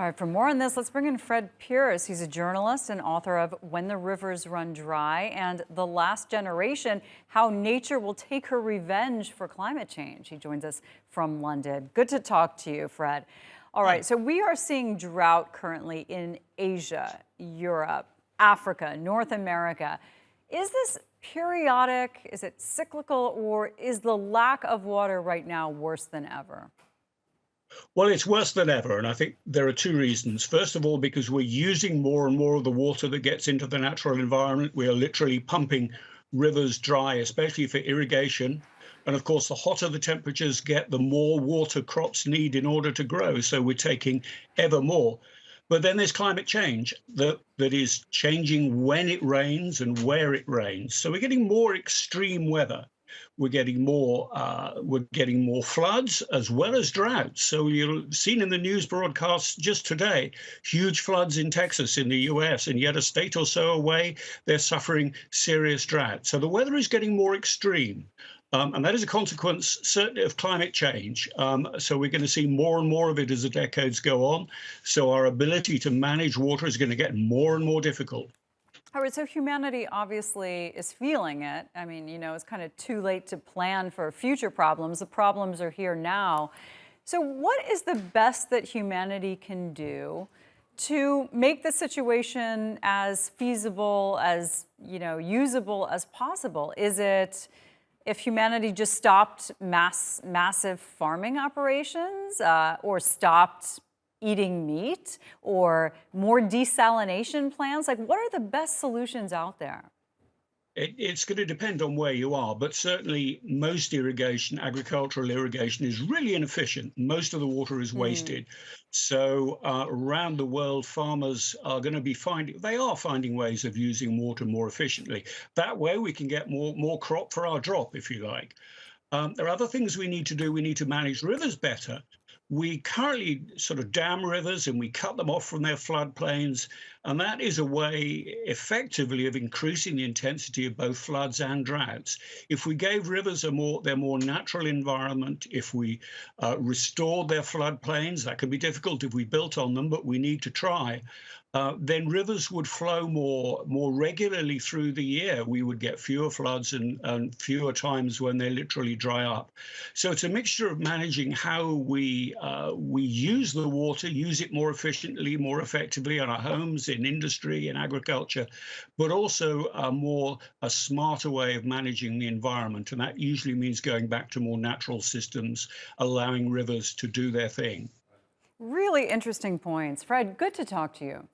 All right, for more on this, let's bring in Fred Pearce. He's a journalist and author of When the Rivers Run Dry and The Last Generation, How Nature Will Take Her Revenge for Climate Change. He joins us from London. Good to talk to you, Fred. All right, so we are seeing drought currently in Asia, Europe, Africa, North America. Is this periodic? Is it cyclical? Or is the lack of water right now worse than ever? Well, it's worse than ever, and I think there are two reasons. First of all, because we're using more and more of the water that gets into the natural environment. We are literally pumping rivers dry, especially for irrigation. And of course, the hotter the temperatures get, the more water crops need in order to grow. So we're taking ever more. But then there's climate change that is changing when it rains and where it rains. So we're getting more extreme weather. We're getting more floods as well as droughts. So you've seen in the news broadcasts just today, huge floods in Texas in the US, and yet a state or so away, they're suffering serious drought. So the weather is getting more extreme. And that is a consequence, certainly, of climate change. So we're going to see more and more of it as the decades go on. So our ability to manage water is going to get more and more difficult. All right, so humanity obviously is feeling it. I mean, it's kind of too late to plan for future problems. The problems are here now. So what is the best that humanity can do to make the situation as feasible, as, usable as possible? Is it if humanity just stopped massive farming operations or stopped eating meat or more desalination plants? Like, what are the best solutions out there? It's going to depend on where you are, but certainly most irrigation, agricultural irrigation, is really inefficient. Most of the water is wasted. So around the world, farmers are going to be finding ways of using water more efficiently. That way we can get more crop for our drop, if you like. There are other things we need to do. We need to manage rivers better. We currently sort of dam rivers and we cut them off from their floodplains. And that is a way effectively of increasing the intensity of both floods and droughts. If we gave rivers their more natural environment, if we restored their floodplains, that can be difficult if we built on them, but we need to try. Then rivers would flow more regularly through the year. We would get fewer floods and fewer times when they literally dry up. So it's a mixture of managing how we use the water, use it more efficiently, more effectively in our homes, in industry, in agriculture, but also a smarter way of managing the environment. And that usually means going back to more natural systems, allowing rivers to do their thing. Really interesting points. Fred, good to talk to you.